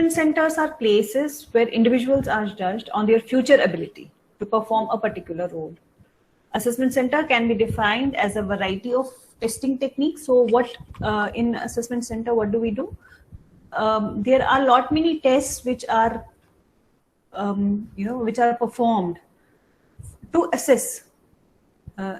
Assessment centers are places where individuals are judged on their future ability to perform a particular role. Assessment center can be defined as a variety of testing techniques. So what in assessment center, what do we do? There are lot many tests which are which are performed to assess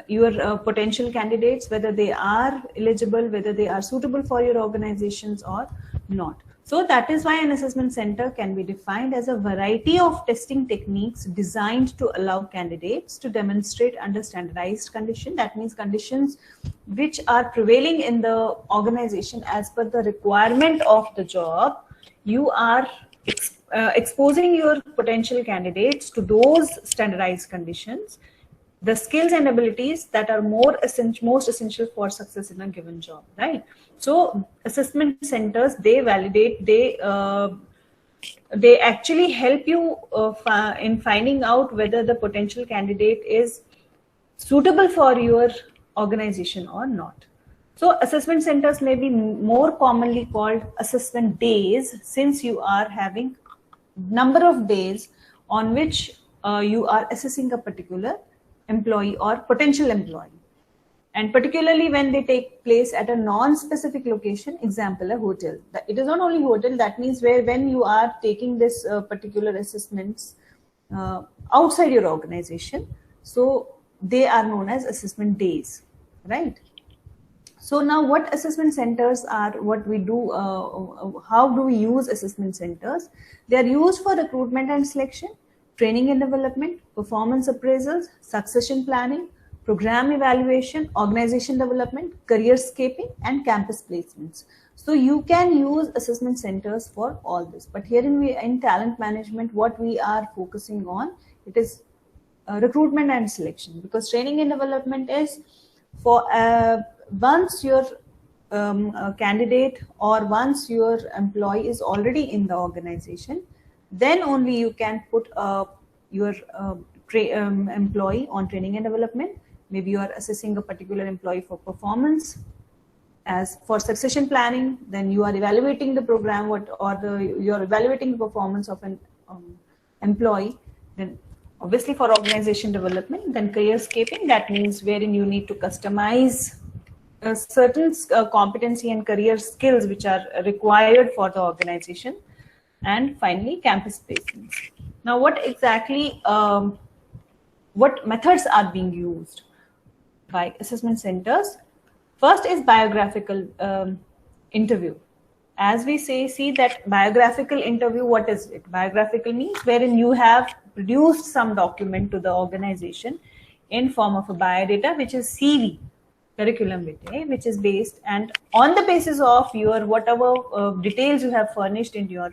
your potential candidates, whether they are eligible, whether they are suitable for your organizations or not. So that is why an assessment center can be defined as a variety of testing techniques designed to allow candidates to demonstrate under standardized conditions. That means conditions which are prevailing in the organization as per the requirement of the job. You are exposing your potential candidates to those standardized conditions, the skills and abilities that are most essential for success in a given job, right? So assessment centers, they validate, they actually help you in finding out whether the potential candidate is suitable for your organization or not. So assessment centers may be more commonly called assessment days, since you are having number of days on which you are assessing a particular employee or potential employee, and particularly when they take place at a non-specific location, example a hotel. It is not only hotel, that means when you are taking this particular assessments outside your organization, so they are known as assessment days, right? So now what assessment centers are, what we do, how do we use assessment centers? They are used for recruitment and selection, training and development, performance appraisals, succession planning, program evaluation, organization development, career scaping, and campus placements. So you can use assessment centers for all this. But here in talent management, what we are focusing on, it is recruitment and selection, because training and development is for once your candidate or once your employee is already in the organization, then only you can put your employee on training and development. Maybe you are assessing a particular employee for performance. As for succession planning, then you are evaluating the program you are evaluating the performance of an employee. Then obviously for organization development, then career scaping, that means wherein you need to customize certain competency and career skills which are required for the organization. And finally, campus placements. Now, what exactly, what methods are being used by assessment centers? First is biographical interview. As we see that biographical interview, what is it? Biographical means wherein you have produced some document to the organization in form of a biodata, which is CV, curriculum vitae, which is based, and on the basis of your whatever details you have furnished in your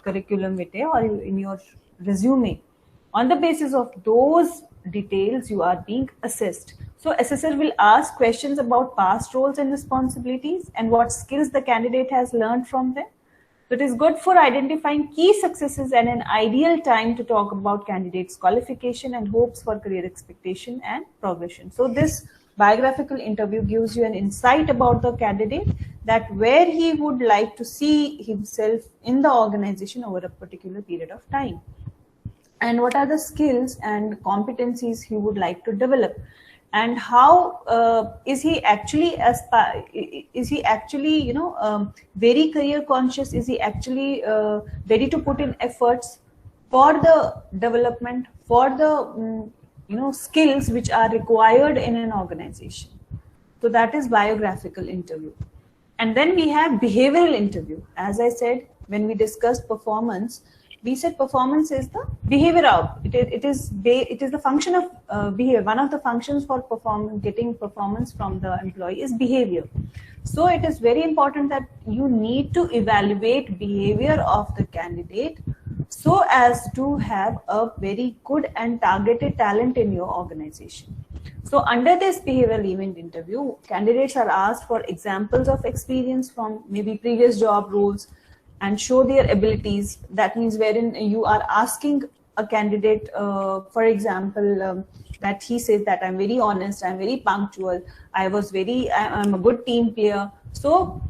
curriculum vitae or in your resume, on the basis of those details you are being assessed. So assessor will ask questions about past roles and responsibilities and what skills the candidate has learned from them. So it is good for identifying key successes and an ideal time to talk about candidates' qualification and hopes for career expectation and progression. So this biographical interview gives you an insight about the candidate, that where he would like to see himself in the organization over a particular period of time, and what are the skills and competencies he would like to develop, and how is he actually very career conscious, is he actually ready to put in efforts for the development, for the skills which are required in an organization. So that is biographical interview. And then we have behavioral interview. As I said, when we discussed performance, we said performance is the behavior out. It is the function of behavior. One of the functions for getting performance from the employee is behavior. So it is very important that you need to evaluate behavior of the candidate so as to have a very good and targeted talent in your organization. So under this behavioral event interview, candidates are asked for examples of experience from maybe previous job roles and show their abilities. That means wherein you are asking a candidate, for example, that he says that I'm very honest, I'm very punctual, I'm a good team player. So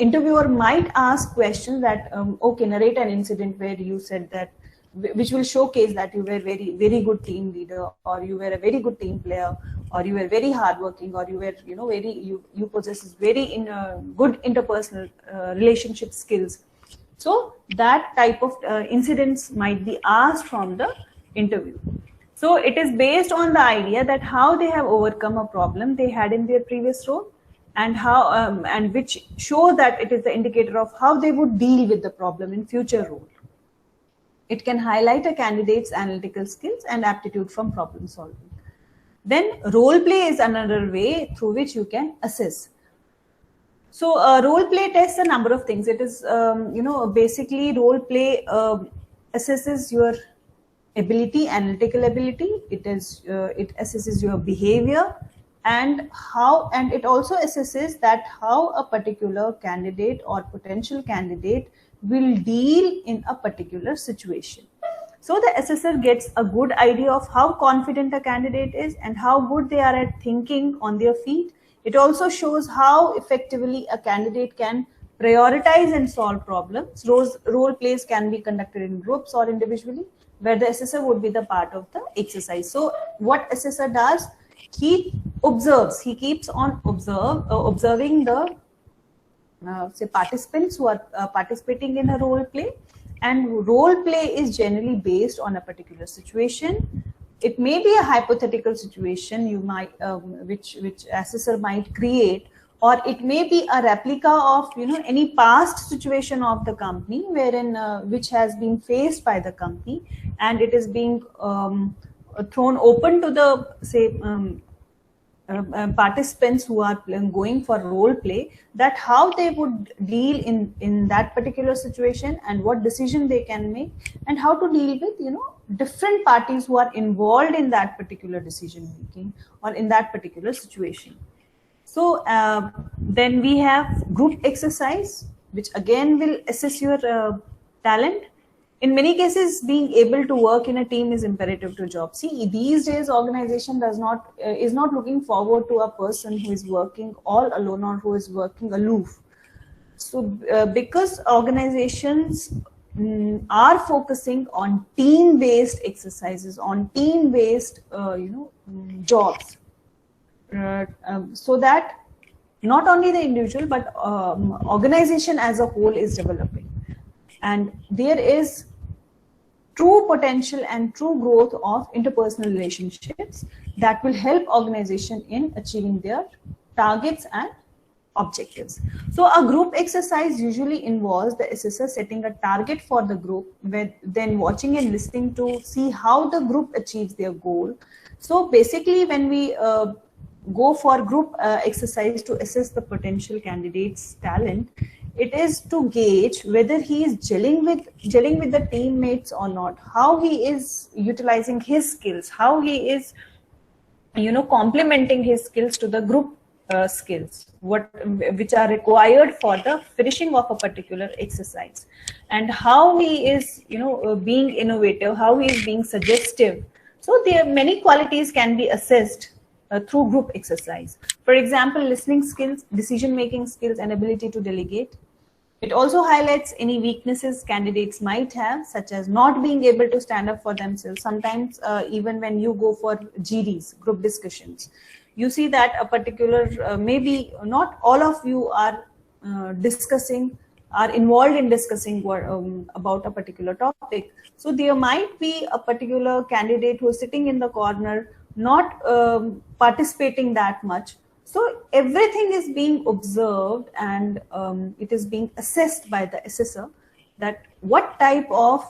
interviewer might ask questions that, okay, narrate an incident where you said that, which will showcase that you were very good team leader, or you were a very good team player, or you were very hardworking, or you were, you possess very good interpersonal relationship skills. So that type of incidents might be asked from the interview. So it is based on the idea that how they have overcome a problem they had in their previous role, and how and which show that it is the indicator of how they would deal with the problem in future role. It can highlight a candidate's analytical skills and aptitude from problem solving. Then role play is another way through which you can assess. So role play tests a number of things. It is, basically role play assesses your ability, analytical ability. It assesses your behavior, and it also assesses that how a particular candidate or potential candidate will deal in a particular situation. So the assessor gets a good idea of how confident a candidate is and how good they are at thinking on their feet. It also shows how effectively a candidate can prioritize and solve problems. Role plays can be conducted in groups or individually, where the assessor would be the part of the exercise. So what assessor does, he observes, he keeps on observing the say participants who are participating in a role play, and role play is generally based on a particular situation. It may be a hypothetical situation you might which assessor might create, or it may be a replica of any past situation of the company wherein which has been faced by the company, and it is being thrown open to the say participants who are going for role play, that how they would deal in that particular situation, and what decision they can make, and how to deal with different parties who are involved in that particular decision making or in that particular situation. So then we have group exercise, which again will assess your talent. In many cases, being able to work in a team is imperative to job. See, these days organization is not looking forward to a person who is working all alone or who is working aloof. So because organizations are focusing on team-based exercises, on team-based jobs, so that not only the individual but organization as a whole is developing, and there is true potential and true growth of interpersonal relationships that will help organization in achieving their targets and objectives. So a group exercise usually involves the assessor setting a target for the group, then watching and listening to see how the group achieves their goal. So basically when we go for group exercise to assess the potential candidate's talent, it is to gauge whether he is gelling with the teammates or not, how he is utilizing his skills, how he is complementing his skills to the group skills which are required for the finishing of a particular exercise, and how he is being innovative, how he is being suggestive. So there many qualities can be assessed through group exercise. For example, listening skills, decision making skills, and ability to delegate. It also highlights any weaknesses candidates might have, such as not being able to stand up for themselves. Sometimes even when you go for GDs, group discussions, you see that a particular, maybe not all of you are involved in discussing about a particular topic. So there might be a particular candidate who is sitting in the corner, not participating that much. So everything is being observed, and it is being assessed by the assessor that what type of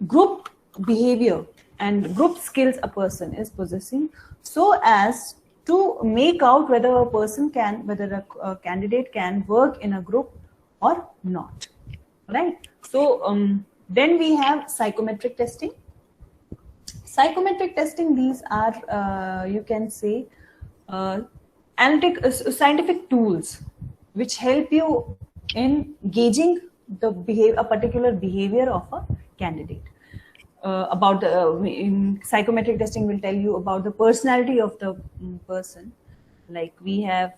group behavior and group skills a person is possessing, so as to make out whether whether a candidate can work in a group or not, right? So then we have psychometric testing. Psychometric testing, these are you can say scientific tools which help you in gauging a particular behavior of a candidate. About the psychometric testing will tell you about the personality of the person, like we have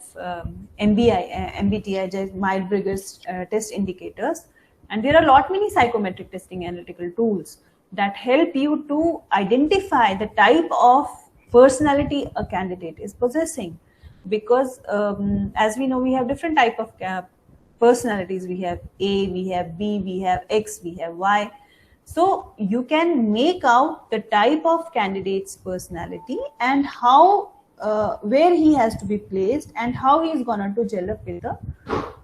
MBTI, Myers-Briggs test indicators, and there are a lot many psychometric testing analytical tools that help you to identify the type of personality a candidate is possessing. Because as we know, we have different type of personalities. We have A, we have B, we have X, we have Y. So you can make out the type of candidate's personality and how where he has to be placed and how he is going to gel up with the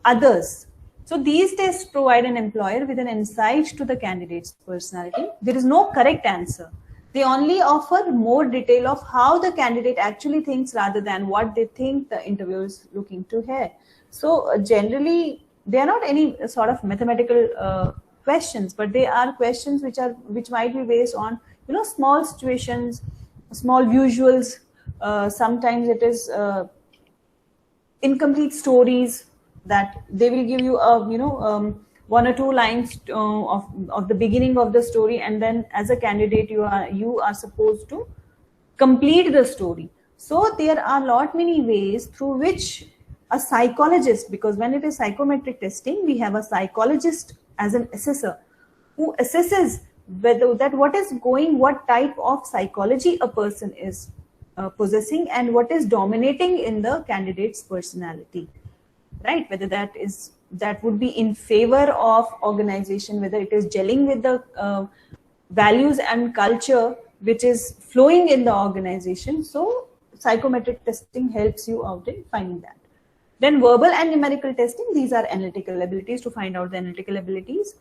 others. So these tests provide an employer with an insight to the candidate's personality. There is no correct answer. They only offer more detail of how the candidate actually thinks rather than what they think the interviewer is looking to hear. So generally, they are not any sort of mathematical questions, but they are questions which might be based on small situations, small visuals. Sometimes it is incomplete stories that they will give you one or two lines of the beginning of the story, and then as a candidate you are supposed to complete the story. So there are lot many ways through which a psychologist, because when it is psychometric testing, we have a psychologist as an assessor who assesses whether that what type of psychology a person is possessing and what is dominating in the candidate's personality, right? Whether that would be in favor of organization, whether it is gelling with the values and culture which is flowing in the organization. So psychometric testing helps you out in finding that. Then verbal and numerical testing, these are analytical abilities to find out the analytical abilities.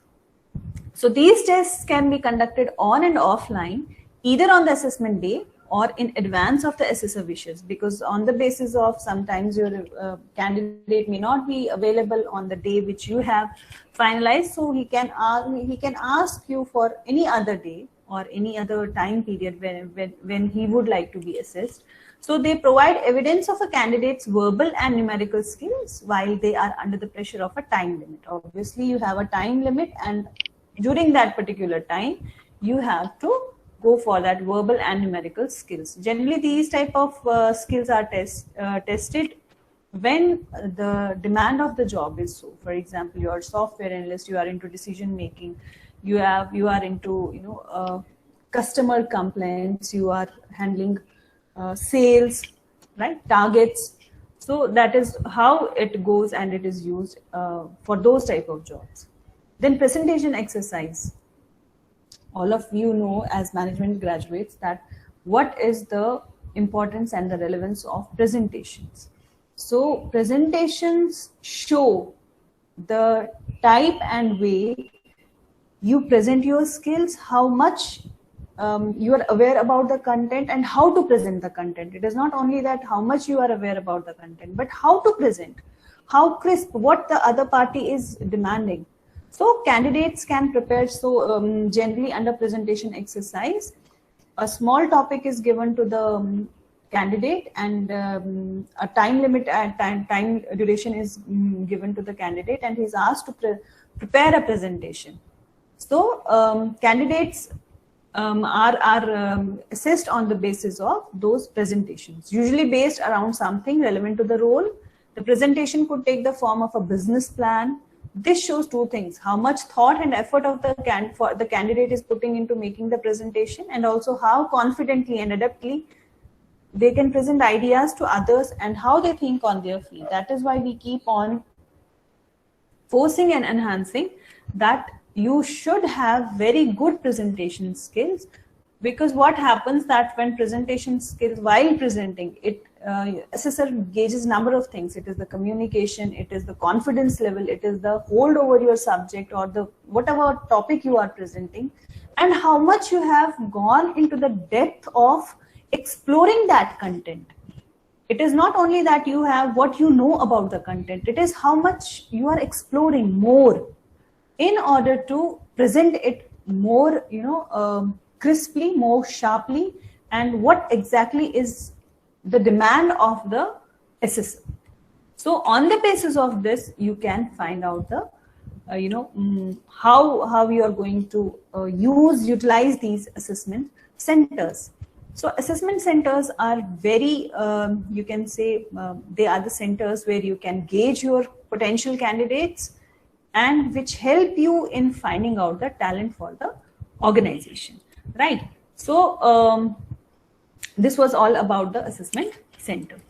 So these tests can be conducted on and offline, either on the assessment day or in advance of the assessor wishes, because on the basis of sometimes your candidate may not be available on the day which you have finalized, so he can ask you for any other day or any other time period when he would like to be assessed. So they provide evidence of a candidate's verbal and numerical skills while they are under the pressure of a time limit. Obviously, you have a time limit, and during that particular time, you have to go for that verbal and numerical skills. Generally, these type of skills are tested when the demand of the job is so. For example, you are a software analyst, you are into decision making, you are into customer complaints, you are handling sales, right, targets. So that is how it goes, and it is used for those type of jobs. Then presentation exercise. All of you know as management graduates that what is the importance and the relevance of presentations. So presentations show the type and way you present your skills, how much you are aware about the content and how to present the content. It is not only that how much you are aware about the content, but how to present, how crisp, what the other party is demanding. So candidates can prepare. So generally under presentation exercise, a small topic is given to the candidate, and a time limit and time duration is given to the candidate, and he is asked to prepare a presentation. So candidates are assessed on the basis of those presentations, usually based around something relevant to the role. The presentation could take the form of a business plan. This shows two things: how much thought and effort of the candidate is putting into making the presentation, and also how confidently and adeptly they can present ideas to others and how they think on their feet. That is why we keep on forcing and enhancing that you should have very good presentation skills, because what happens that when presentation skills, while presenting it, assessor gauges number of things. It is the communication, it is the confidence level, it is the hold over your subject or the whatever topic you are presenting, and how much you have gone into the depth of exploring that content. It is not only that you have what you know about the content, it is how much you are exploring more in order to present it more, crisply, more sharply, and what exactly is the demand of the assessor. So on the basis of this, you can find out the, how you are going to utilize these assessment centers. So assessment centers are very, you can say, they are the centers where you can gauge your potential candidates and which help you in finding out the talent for the organization, right? So this was all about the assessment center.